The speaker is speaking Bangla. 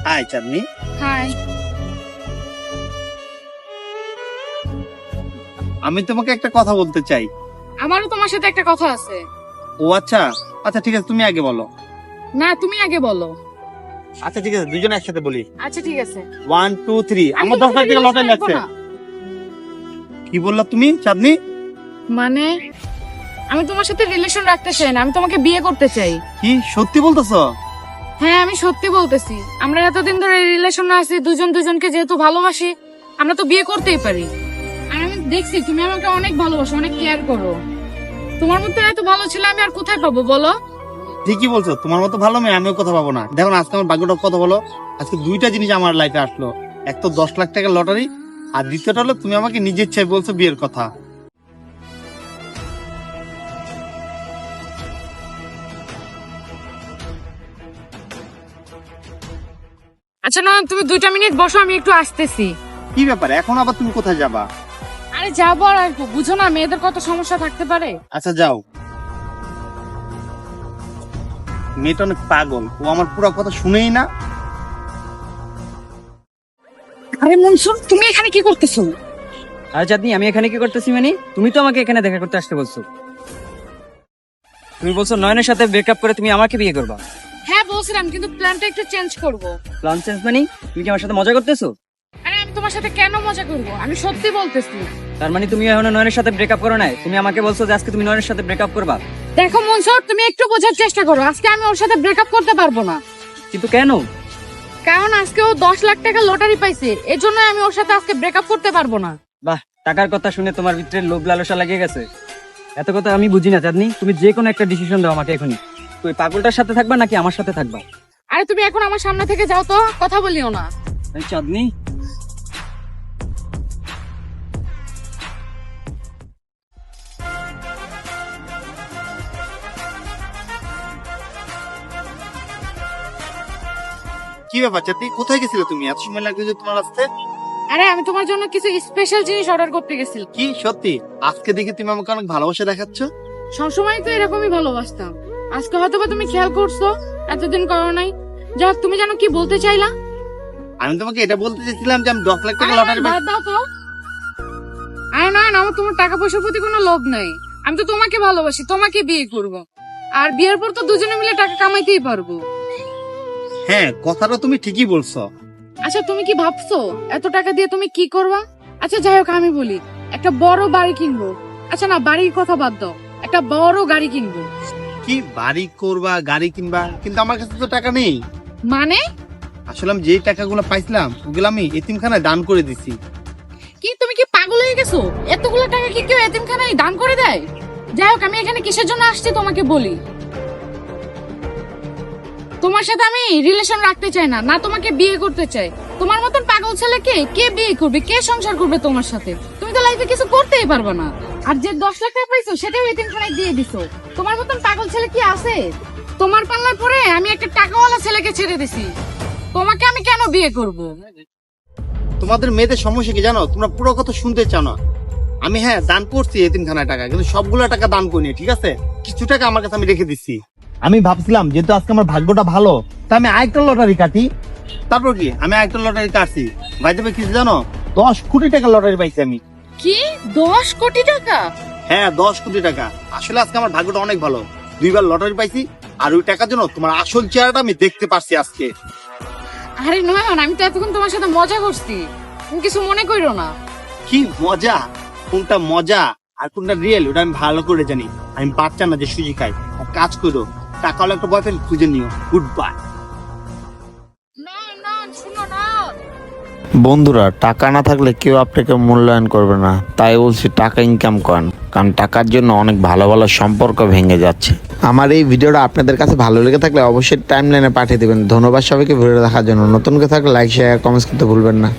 হাই চাঁদনি। হাই। আমি তোমাকে একটা কথা বলতে চাই। আমারও তোমার সাথে একটা কথা আছে। ও আচ্ছা আচ্ছা ঠিক আছে, তুমি আগে বলো। না, তুমি আগে বলো। আচ্ছা ঠিক আছে, দুজনে একসাথে বলি। আচ্ছা ঠিক আছে। 1 2 3। আমার 10 লাখ টাকা লটারি লাগছে। কি বললা তুমি চাঁদনি? মানে আমি তোমার সাথে রিলেশন রাখতে চাই না, আমি তোমাকে বিয়ে করতে চাই। কি সত্যি বলতেছো? হ্যাঁ, আমি সত্যি বলতেছি। আমরা এতদিন ধরে রিলেশনে আছি, দুজন দুজনকে যেহেতু ভালোবাসি, আমরা তো বিয়ে করতেই পারি। আর আমি দেখছি তুমি আমাকে অনেক ভালোবাসো, অনেক কেয়ার করো। তোমার মতো এত ভালো ছিল আমি আর কোথায় পাবো বলো? ঠিকই বলছো, তোমার মতো ভালো মেয়ে আমিও কথা পাবো না। দেখো না, আজকে আমার ভাগ্যটা কত বলো। আজকে দুইটা জিনিস আমার লাইফে আসলো। এক তো 10 লাখ টাকার লটারি, আর দ্বিতীয়টা হলো তুমি আমাকে নিজের ইচ্ছায় বলছো বিয়ের কথা। আচ্ছা না, তুমি 2টা মিনিট বসো, আমি একটু আসতেছি। কি ব্যাপার, এখন আবার তুমি কোথায় যাবা? আরে যাবো আর আসবো, বুঝো না মেয়েদের কত সমস্যা থাকতে পারে। আচ্ছা যাও। মেয়েটা অনেক পাগল, ও আমার পুরো কথা শুনেই না। আরে মনসুর, তুমি এখানে কি করতেছো? আর চাঁদনি, আমি এখানে কি করতেছি মানে? তুমি তো আমাকে এখানে দেখা করতে আসতে বলছো। তুমি বলছো নয়নের সাথে ব্রেকআপ করে তুমি আমাকে বিয়ে করবা। হ্যাঁ বলছিলাম, কিন্তু প্ল্যানটা একটু চেঞ্জ করব। প্ল্যান চেঞ্জ মানে? তুমি কি আমার সাথে মজা করতেছো? আরে আমি তোমার সাথে কেন মজা করব? আমি সত্যি বলতেছি। তার মানে তুমি এখনো নয়নের সাথে ব্রেকআপ করো নাই? তুমি আমাকে বলছো যে আজকে তুমি নয়নের সাথে ব্রেকআপ করবা। দেখো মনসুর, তুমি একটু বোঝার চেষ্টা করো। আজকে আমি ওর সাথে ব্রেকআপ করতে পারবো না। কিন্তু কেন? কারণ আজকে ও 10 লাখ টাকা লটারি পাইছে, এজন্য আমি ওর সাথে আজকে ব্রেকআপ করতে পারবো না। বাহ, টাকার কথা শুনে তোমার ভিতরে লোভ লালসা লাগিয়ে গেছে। এত কথা আমি বুঝি না চাঁদনি, তুমি যে কোনো একটা ডিসিশন দাও আমাকে এখনই। তুই পাগলটার সাথে থাকবা নাকি আমার সাথে থাকবা? আরে তুমি এখন আমার সামনে থেকে যাও তো, কথা বলিও না। এই চাঁদনি, কি ব্যাপার চাঁদনি, কোথায় গেছিলে তুমি? এত সময় লাগবে যে তোমার আসতে? আরে আমি তোমার জন্য কিছু স্পেশাল জিনিস অর্ডার করতে গেছিলাম। কি সত্যি? আজকে দেখি তুমি আমাকে অনেক ভালোবাসা দেখাচ্ছ। সবসময় তো এরকমই ভালোবাসতাম। আজকে হয়তো বা তুমি খেয়াল করছো, এতদিন করো নাই। যাক, তুমি জানো কি বলতে চাইলা? আমি তোমাকে এটা বলতে চেয়েছিলাম যে আমি 10 লাখ টাকা লটারি বাদ দাও তো। আরে না, আমার তোমার টাকা পয়সার প্রতি কোনো লোভ নাই। আমি তো তোমাকে ভালোবাসি, তোমাকে বিয়ে করব। আর বিয়ের পর তো দুজনে মিলে টাকা কামাইতেই পারবো। হ্যাঁ, কথাটা তুমি ঠিকই বলছো। আচ্ছা তুমি কি ভাবছো এত টাকা দিয়ে তুমি কি করবা? আচ্ছা যাই হোক, আমি বলি, একটা বড় বাড়ি কিনবো। আচ্ছা না, বাড়ির কথা বাদ দাও, একটা বড় গাড়ি কিনবো। কি বাড়ি করবা, গাড়ি কিনবা? কিন্তু আমার কাছে তো টাকা নেই। মানে? আসলে আমি যেই টাকাগুলো পাইছিলাম ওগুলো আমি এতিমখানায় দান করে দিছি। কি তুমি কি পাগল হয়ে গেছো? এতগুলো টাকা কি কেউ এতিমখানায় দান করে দেয়? যাই হোক, আমি এখানে কিসের জন্য আসছি তোমাকে বলি। তোমার সাথে আমি রিলেশন রাখতে চাই না, না তোমাকে বিয়ে করতে চাই। তোমার মতন পাগল ছেলেকে কে বিয়ে করবে, কে সংসার করবে তোমার সাথে? তুমি তো লাইফে কিছু করতেই পারবে না। আর যে 10 লাখ টাকা পাইছো সেটাও এতিমখানায় দিয়ে দিছো। তোমার মতন পাগল ছেলে কি আছে? তোমার পাল্লার পরে আমি একটা টাকাওয়ালা ছেলেকে ছেড়ে দিছি। তোমাকে আমি কেন বিয়ে করব? তোমাদের মেয়েদের সমস্যা কি জানো? তোমরা পুরো কথা শুনতে চাও না। আমি হ্যাঁ দান করছি এতিমখানায় টাকা, কিন্তু সবগুলো টাকা দান করিনি, ঠিক আছে? কিছু টাকা আমার কাছে আমি রেখে দিচ্ছি। আমি ভাবছিলাম যেহেতু আজকে আমার ভাগ্যটা ভালো, তা আমি আরেকটা লটারি কাটি। তারপর কি, আমি আরেকটা লটারি কাটছি। ভাই দেবে কিছু জানো, 10 কোটি টাকা লটারি পাইছি আমি। কি 10 কোটি টাকা? হ্যাঁ 10 কোটি টাকা। আসলে আজকে আমার ভাগ্যটা অনেক ভালো, 2বার লটারি পাইছি। আর ওই টাকার জন্য তোমার আসল চেহারাটা আমি দেখতে পারছি আজকে। আরে নয়ন, আমি তো এতক্ষণ তোমার সাথে মজা করছি, তুমি কিছু মনে করো না। কি মজা? কোনটা মজা আর কোনটা রিয়েল ওটা আমি ভালো করে জানি। আমি বাচ্চা না যে সুজি খাই। এক কাজ করো, টাকা হলে একটা বয়ফ্রেন্ড খুঁজে নিও। Good bye. শুনো না, বন্ধুরা, টাকা না থাকলে কেউ আপনাকে মূল্যায়ন করবে না। তাই বলছি টাকা ইনকাম করেন, কারণ টাকার জন্য অনেক ভালো ভালো সম্পর্ক ভেঙে যাচ্ছে। আমার এই ভিডিওটা আপনাদের কাছে ভালো লেগে থাকলে অবশ্যই টাইমলাইনে পাঠিয়ে দেবেন। ধন্যবাদ সবাইকে ভিডিও দেখার জন্য। নতুন কেউ থাকলে লাইক শেয়ার কমেন্টস করতে ভুলবেন না।